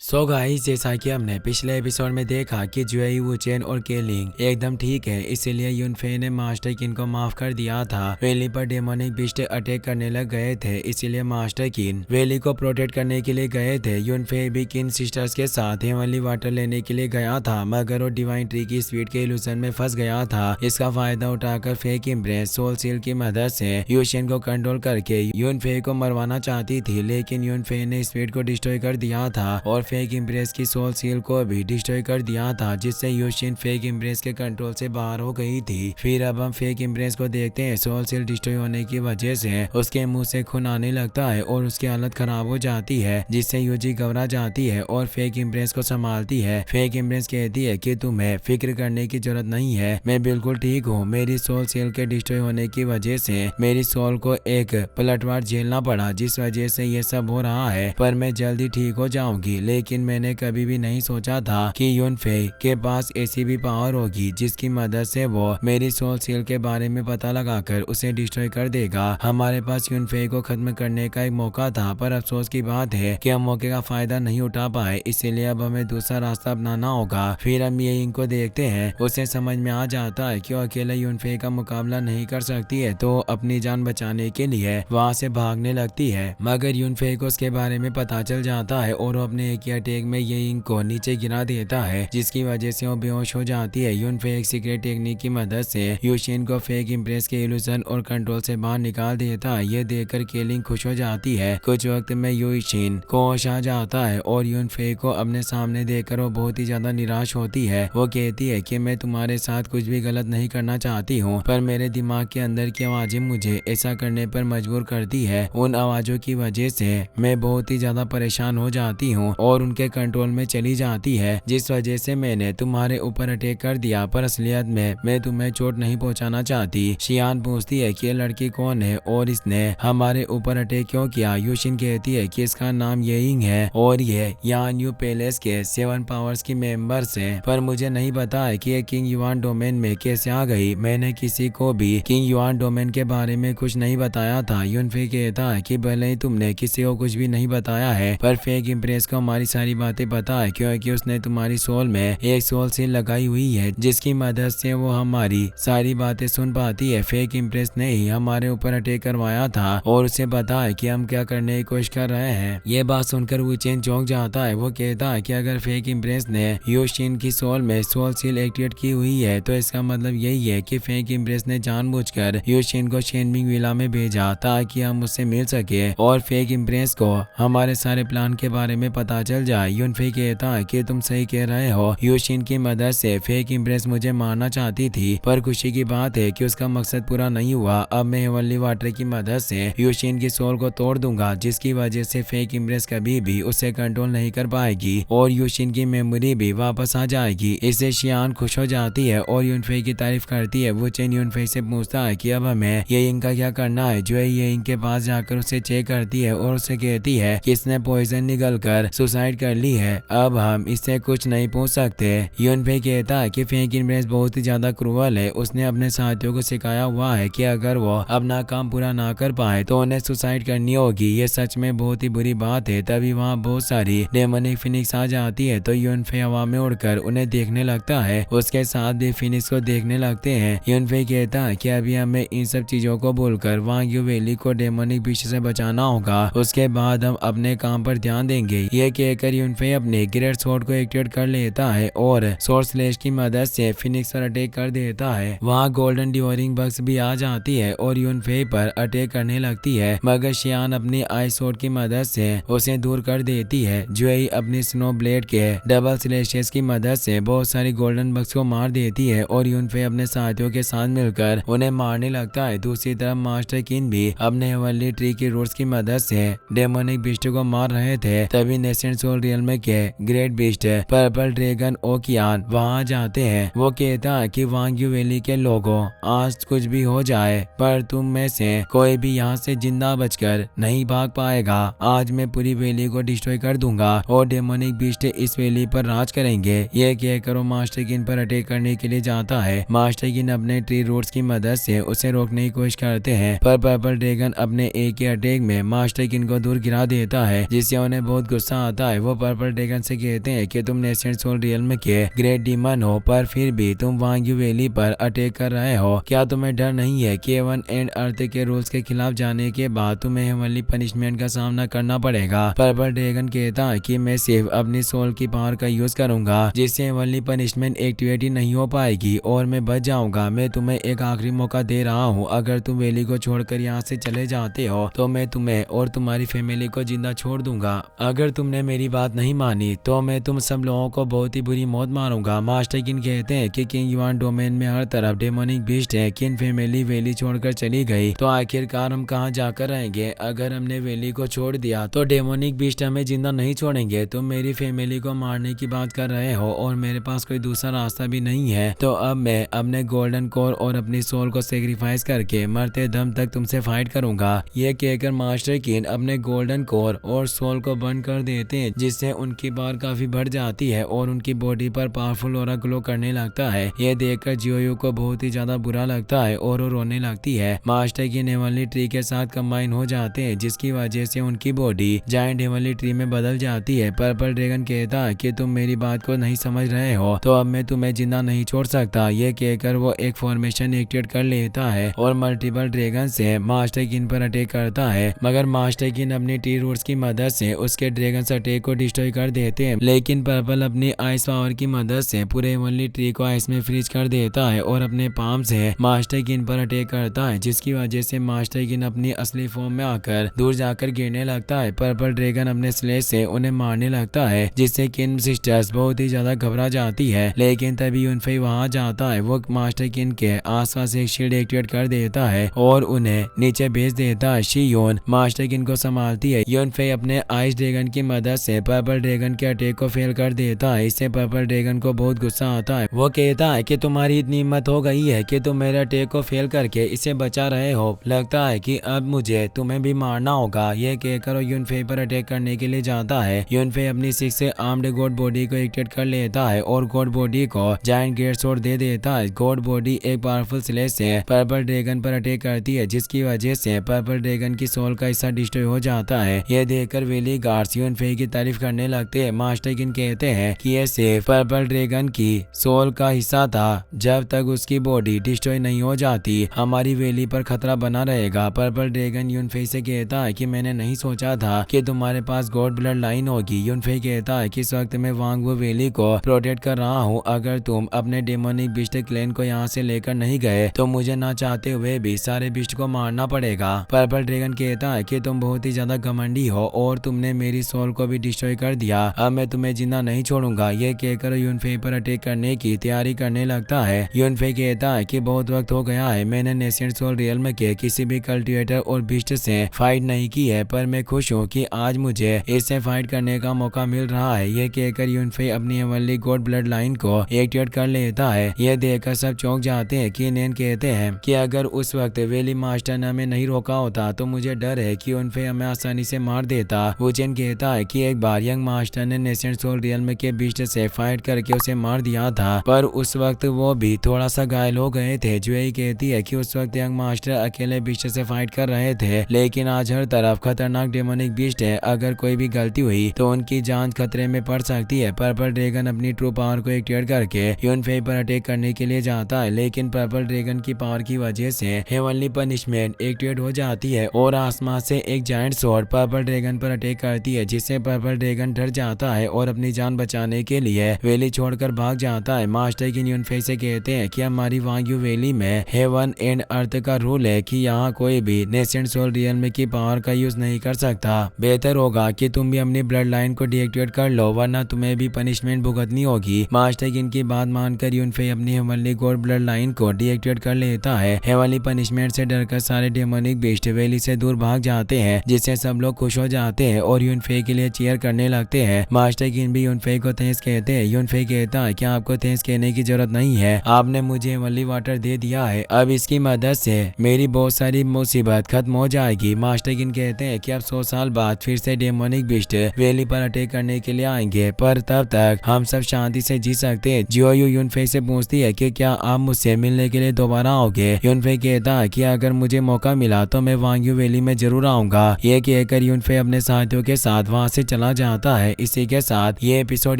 Guys, जैसा कि हमने पिछले एपिसोड में देखा कि जुएई, वुचेन और केलिंग एकदम ठीक है, इसीलिए यूनफे ने मास्टर किन को माफ कर दिया था। वैली पर डेमोनिक बीस्ट अटैक करने लग गए थे, इसीलिए मास्टर किन वैली को प्रोटेक्ट करने के लिए गए थे। यूनफे भी किन सिस्टर्स के साथ हेवनली वाटर लेने के लिए गया था, मगर वो डिवाइन ट्री की स्पीड के इल्यूजन में फंस गया था। इसका फायदा उठाकर फेक इम्प्रेस सोल सील की मदद से यूशियन को कंट्रोल करके यूनफे को मरवाना चाहती थी, लेकिन यूनफे ने स्पीड को डिस्ट्रॉय कर दिया था और फेक इम्प्रेस की सोल सील को भी डिस्ट्रॉय कर दिया था, जिससे यूशियन फेक इम्प्रेस के कंट्रोल से बाहर हो गई थी। फिर अब हम फेक इम्प्रेस को देखते हैं। सोल सील डिस्ट्रॉय होने की वजह से उसके मुंह से खून आने लगता है और उसकी हालत खराब हो जाती है, जिससे यूजी घबरा जाती है और फेक इम्प्रेस को संभालती है। फेक इम्प्रेस कहती है कि तुम्हें फिक्र करने की जरूरत नहीं है, मैं बिल्कुल ठीक हूँ। मेरी सोल सील के डिस्ट्रॉय होने की वजह से मेरी सोल को एक पलटवार झेलना पड़ा, जिस वजह से ये सब हो रहा है, पर मैं जल्दी ठीक हो जाऊंगी। लेकिन मैंने कभी भी नहीं सोचा था कि यूनफे के पास ऐसी भी पावर होगी जिसकी मदद से वो मेरी सोल सील के बारे में पता लगाकर उसे डिस्ट्रॉय कर देगा। हमारे पास यूनफे को खत्म करने का एक मौका था, पर अफसोस की बात है कि हम मौके का फायदा नहीं उठा पाए, इसीलिए अब हमें दूसरा रास्ता अपनाना होगा। फिर हम ये इनको देखते हैं। उसे समझ में आ जाता है कि वो अकेले यूनफे का मुकाबला नहीं कर सकती है, तो अपनी जान बचाने के लिए वहाँ से भागने लगती है। मगर यूनफे को उसके बारे में पता चल जाता है और वो अपने एक ही अटैक में ये इनको नीचे गिरा देता है, जिसकी वजह से वो बेहोश हो जाती है। यूनफे एक सीक्रेट टेक्निक की मदद से यूशिन को फेक इम्प्रेस के इल्यूजन और कंट्रोल से बाहर निकाल देता है। ये देखकर केलिंग खुश हो जाती है। कुछ वक्त में यूशिन को होश आ जाता है और यूनफे को अपने सामने देखकर वो बहुत ही ज्यादा निराश होती है। वो कहती है कि मैं तुम्हारे साथ कुछ भी गलत नहीं करना चाहती हूँ, पर मेरे दिमाग के अंदर की आवाजें मुझे ऐसा करने पर मजबूर करती है। उन आवाजों की वजह से मैं बहुत ही ज्यादा परेशान हो जाती हूँ और उनके कंट्रोल में चली जाती है, जिस वजह से मैंने तुम्हारे ऊपर अटैक कर दिया, पर असलियत में मैं तुम्हें चोट नहीं पहुंचाना चाहती। शियान पूछती है कि ये लड़की कौन है और इसने हमारे ऊपर अटैक क्यों किया। यूशिन कहती है कि इसका नाम येइंग है और ये यान यू पैलेस के 7 पावर्स की मेंबर्स है, पर मुझे नहीं पता है कि ये किंग युआन डोमेन में कैसे आ गई। मैंने किसी को भी किंग युआन डोमेन के बारे में कुछ नहीं बताया था। यूनफे कहता है कि भले ही तुमने किसी को कुछ भी नहीं बताया है, पर फेक इम्प्रेस को हमारी सारी बातें पता है, क्योंकि उसने तुम्हारी सोल में एक सोल सील लगाई हुई है, जिसकी मदद से वो हमारी सारी बातें सुन पाती है। फेक इम्प्रेस ने ही हमारे ऊपर अटैक करवाया था और उसे पता है कि हम क्या करने की कोशिश कर रहे हैं। ये बात सुनकर वुचेन चौंक जाता है। वो कहता है कि अगर फेक इम्प्रेस ने यूशिन की सोल में सोल सील एक्टिवेट की हुई है, तो इसका मतलब यही है कि फेक इम्प्रेस ने जानबूझकर यूशिन को शेनमिंग विला में भेजा ताकि हम उससे मिल सके और फेक इम्प्रेस को हमारे सारे प्लान के बारे में पता चल जाए। यूनफे कहता है कि तुम सही कह रहे हो, यूशिन की मदद से फेक इम्प्रेस मुझे मारना चाहती थी, पर खुशी की बात है कि उसका मकसद पूरा नहीं हुआ। अब मैं हेवनली वाटर की मदद से यूशिन की सोल को तोड़ दूंगा, जिसकी वजह से फेक इम्प्रेस कभी भी उसे कंट्रोल नहीं कर पाएगी और यूशिन की मेमोरी भी वापस आ जाएगी। इससे शियान खुश हो जाती है और यूनफे की तारीफ करती है। वुचेन यूनफे से पूछता है कि अब हमें येइंग का क्या करना है। जो येइंग के पास जाकर उसे चेक करती है और उसे कहती है कि इसने पॉइजन निगल कर सुसाइड कर ली है, अब हम इससे कुछ नहीं पूछ सकते। यूनफे कहता है कि फेक इम्प्रेस बहुत ही ज्यादा क्रूअल है। उसने अपने साथियों को सिखाया हुआ है कि अगर वो अपना काम पूरा ना कर पाए तो उन्हें सुसाइड करनी होगी। ये सच में बहुत ही बुरी बात है। तभी वहाँ बहुत सारी डेमोनिक फिनिक्स आ जाती है, तो यूनफे हवा में उड़कर उन्हें देखने लगता है। उसके साथ भी फिनिक्स को देखने लगते हैं। यूनफे कहता है कि अभी हमें इन सब चीजों को बोलकर वांग्यू वैली को डेमोनिक बीस्ट से बचाना होगा, उसके बाद हम अपने काम पर ध्यान देंगे। ये कहकर यूनफे अपने ग्रेट स्वॉर्ड को एक्टिवेट कर लेता है और सोर्स स्लैश की मदद से फिनिक्स पर अटैक कर देता है। वहाँ गोल्डन डिवोरिंग बग्स भी आ जाती है और यूनफे पर अटैक करने लगती है, मगर शियान अपनी आई स्वॉर्ड की मदद से उसे दूर कर देती है। जुएई अपनी स्नो ब्लेड के डबल स्लैशेस की मदद से बहुत सारी गोल्डन बग्स को मार देती है और यूनफे अपने साथियों के साथ मिलकर उन्हें मारने लगता है। दूसरी तरफ मास्टर किन भी अपने हेवनली ट्री की रूट्स की मदद से डेमोनिक बीस्ट को मार रहे थे। तभी नेसेंट सोल रियल्म के ग्रेट बीस्ट पर्पल ड्रैगन ओकियान वहां जाते हैं। वो कहता है कि वांग्यू वैली के लोगों, आज कुछ भी हो जाए पर तुम में से कोई भी यहाँ से जिंदा बचकर नहीं भाग पाएगा। आज मैं पूरी वैली को डिस्ट्रॉय कर दूंगा और डेमोनिक बीस्ट इस वैली पर राज करेंगे। ये कहकर वो मास्टर किन पर अटैक करने के लिए जाता है। मास्टर किन अपने ट्री रूट्स की मदद से उसे रोकने की कोशिश करते हैं, पर पर्पल ड्रैगन अपने एक ही अटैक में मास्टर किन को दूर गिरा देता है, जिससे उन्हें बहुत गुस्सा आता है। वो पर्पल ड्रैगन से कहते हैं कि तुम नेसेंट सोल रियल्म के ग्रेट डीमन हो, पर फिर भी तुम वांग यू वैली पर अटैक कर रहे हो। क्या तुम्हें डर नहीं है कि हेवन एंड अर्थ के रूल्स के खिलाफ जाने के बाद तुम्हें हेवनली पनिशमेंट का सामना करना पड़ेगा। पर्पल ड्रैगन कहता है कि मैं सिर्फ अपनी सोल की पावर का यूज करूंगा, जिससे हेवनली पनिशमेंट एक्टिवेट नहीं हो पाएगी और मैं बच जाऊंगा। मैं तुम्हें एक आखिरी मौका दे रहा हूँ, अगर तुम वैली को छोड़कर यहाँ से चले जाते हो तो मैं तुम्हें और तुम्हारी फैमिली को जिंदा छोड़ दूंगा। अगर तुमने मेरी बात नहीं मानी तो मैं तुम सब लोगों को बहुत ही बुरी मौत मारूंगा। मास्टर किन कहते हैं कि किंग युआन डोमेन में हर तरफ डेमोनिक बीस्ट है। किन फैमिली वैली छोड़कर चली गई तो आखिरकार हम कहाँ जाकर रहेंगे? अगर हमने वैली को छोड़ दिया तो डेमोनिक बीस्ट हमें जिंदा नहीं छोड़ेंगे। तुम मेरी फैमिली को मारने की बात कर रहे हो और मेरे पास कोई दूसरा रास्ता भी नहीं है, तो अब मैं अपने गोल्डन कोर और अपनी सोल को सेक्रीफाइस करके मरते दम तक तुमसे फाइट करूंगा। ये कहकर मास्टर किन अपने गोल्डन कोर और सोल को बंद कर देते हैं, जिससे उनकी पावर काफी बढ़ जाती है और उनकी बॉडी पर पावरफुल ऑरा ग्लो करने लगता है। ये देखकर जियोयू को बहुत ही ज्यादा बुरा लगता है और वो रोने लगती है। मास्टर किन हेवनली ट्री के साथ कंबाइन हो जाते हैं, जिसकी वजह से उनकी बॉडी जायंट हेवनली ट्री में बदल जाती है। पर्पल ड्रैगन कहता है कि तुम मेरी बात को नहीं समझ रहे हो, तो अब मैं तुम्हें जिंदा नहीं छोड़ सकता। ये कहकर वो एक फॉर्मेशन एक्टिवेट कर लेता है और मल्टीपल ड्रैगन से मास्टर किन पर अटैक करता है, मगर मास्टर किन अपनी टी रूट्स की मदद से उसके ड्रैगन अटैक को डिस्ट्रॉय कर देते हैं। लेकिन पर्पल अपनी आइस पावर की मदद से पूरे हेवनली ट्री को आइस में फ्रीज कर देता है और अपने पाम से मास्टर किन पर अटैक करता है, जिसकी वजह से मास्टर किन अपनी असली फॉर्म में आकर दूर जाकर गिरने लगता है। पर्पल ड्रैगन अपने स्लेज से उन्हें मारने लगता है, जिससे किन सिस्टर्स बहुत ही ज्यादा घबरा जाती है। लेकिन तभी यूनफे वहां जाता है। वो मास्टर किन के आसपास एक शील्ड एक्टिवेट कर देता है और उन्हें नीचे भेज देता है। शियोन मास्टर किन को संभालती है। यूनफे अपने आइस ड्रैगन की मदद से पर्पल ड्रैगन के अटैक को फेल कर देता है। इससे पर्पल ड्रैगन को बहुत गुस्सा आता है। वो कहता है कि तुम्हारी इतनी हिम्मत हो गई है कि तुम मेरे अटैक को फेल करके इसे बचा रहे हो। लगता है कि अब मुझे तुम्हें भी मारना होगा। यह कहकर वो यूनफे पर अटैक करने के लिए जाता है। यूनफे अपनी 6 से आर्म्ड गॉड बॉडी को एक्टिवेट कर लेता है और गॉड बॉडी को जायंट ग्रेट स्वॉर्ड दे देता है। गॉड बॉडी एक पावरफुल स्लेज से पर्पल ड्रैगन पर अटैक करती है, जिसकी वजह से पर्पल ड्रैगन की सोल का हिस्सा डिस्ट्रॉय हो जाता है। यह देखकर वैली गार्ड्स यूनफे की तारीफ करने लगते हैं। मास्टर किन कहते हैं कि यह सिर्फ पर्पल ड्रैगन की सोल का हिस्सा था। जब तक उसकी बॉडी डिस्ट्रॉय नहीं हो जाती हमारी वैली पर खतरा बना रहेगा। पर्पल ड्रैगन यूनफे से कहता है कि मैंने नहीं सोचा था कि तुम्हारे पास गॉड ब्लड लाइन होगी। यूनफे कहता है कि इस वक्त मैं वांगवू वैली को प्रोटेक्ट कर रहा हूँ। अगर तुम अपने डेमोनिक बिस्ट क्लैन को यहाँ से लेकर नहीं गए तो मुझे ना चाहते हुए भी सारे बिस्ट को मारना पड़ेगा। पर्पल ड्रैगन कहता है कि तुम बहुत ही ज्यादा घमंडी हो और तुमने मेरी सोल को भी डिस्ट्रॉय कर दिया। अब मैं तुम्हें जिंदा नहीं छोड़ूंगा। ये कहकर यूनफे पर अटैक करने की तैयारी करने लगता है। यूनफे कहता है कि बहुत वक्त हो गया है, मैंने नेसेंट सोल रियल्म के किसी भी कल्टिवेटर और बिस्ट से फाइट नहीं की है, पर मैं खुश हूँ कि आज मुझे इससे फाइट करने का मौका मिल रहा है। ये कहकर यूनफे अपनी हेवनली गॉड ब्लड लाइन को एक्टिवेट कर लेता है। यह देखकर सब चौंक जाते हैं। कि नेन कहते हैं कि अगर उस वक्त वैली मास्टर ने हमें नहीं रोका होता तो मुझे डर है कि यूनफे हमें आसानी से मार देता। वुचेन कहता है कि एक बार यंग मास्टर ने नेसेंट सोल रियल्म के बिस्ट से फाइट करके उसे मार दिया था, पर उस वक्त वो भी थोड़ा सा घायल हो गए थे। जुएई कहती है कि उस वक्त यंग मास्टर अकेले बिस्ट से फाइट कर रहे थे, लेकिन आज हर तरफ खतरनाक डेमोनिक बिस्ट है। अगर कोई भी गलती हुई तो उनकी जान खतरे में पड़ सकती है। पर्पल ड्रैगन अपनी ट्रू पावर को एक्टिवेट करके यूनफे पर अटैक करने के लिए जाता है, लेकिन पर्पल ड्रैगन की पावर की वजह से हेवनली पनिशमेंट एक्टिवेट हो जाती है और आसमान से एक जायंट स्वॉर्ड पर्पल ड्रैगन पर अटैक करती है, जिससे पर्पल ड्रैगन डर जाता है और अपनी जान बचाने के लिए वैली छोड़कर भाग जाता है। मास्टर किन यूनफे से कहते हैं कि हमारी वांग्यू वैली में हेवन एंड अर्थ का रूल है कि यहाँ कोई भी नेसेंट सोल रियल्म की पावर का यूज नहीं कर सकता। बेहतर होगा कि तुम भी अपनी ब्लड लाइन को डीएक्टिवेट कर लो, वरना तुम्हें भी पनिशमेंट भुगतनी होगी। मास्टर किन की बात मानकर यूनफे अपनी हेवनली गॉड ब्लड लाइन को डीएक्टिवेट कर लेता है। हेवनली पनिशमेंट से डरकर सारे डेमोनिक बीस्ट वैली से दूर भाग जाते हैं, जिससे सब लोग खुश हो जाते हैं और यूनफे के लिए चीयर करने लगते हैं। मास्टर किन भी यूनफे को थैंक्स कहते हैं। यूनफे कहता है कि आपको थैंक्स कहने की जरूरत नहीं है, आपने मुझे हेवनली वाटर दे दिया है। अब इसकी मदद से मेरी बहुत सारी मुसीबत खत्म हो जाएगी। मास्टर किन कहते हैं कि अब 100 साल बाद फिर से डेमोनिक बीस्ट वैली पर अटैक करने के लिए आएंगे, पर तब तक हम सब शांति से जी सकते हैं। जियोयू यूनफे से पूछती है कि क्या आप मुझसे मिलने के लिए दोबारा आओगे। यूनफे कहता है कि अगर मुझे मौका मिला तो मैं वांग्यू वैली में जरूर आऊंगा। ये कहकर यूनफे अपने साथियों के साथ वहां से चला चला जाता है। इसी के साथ ये एपिसोड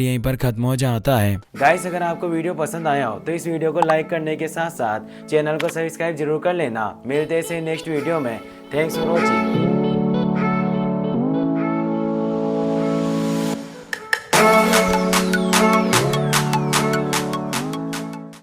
यहीं पर खत्म हो जाता है। गाइस, अगर आपको वीडियो पसंद आया हो तो इस वीडियो को लाइक करने के साथ साथ चैनल को सब्सक्राइब जरूर कर लेना। मिलते हैं नेक्स्ट वीडियो में। Thanks for watching.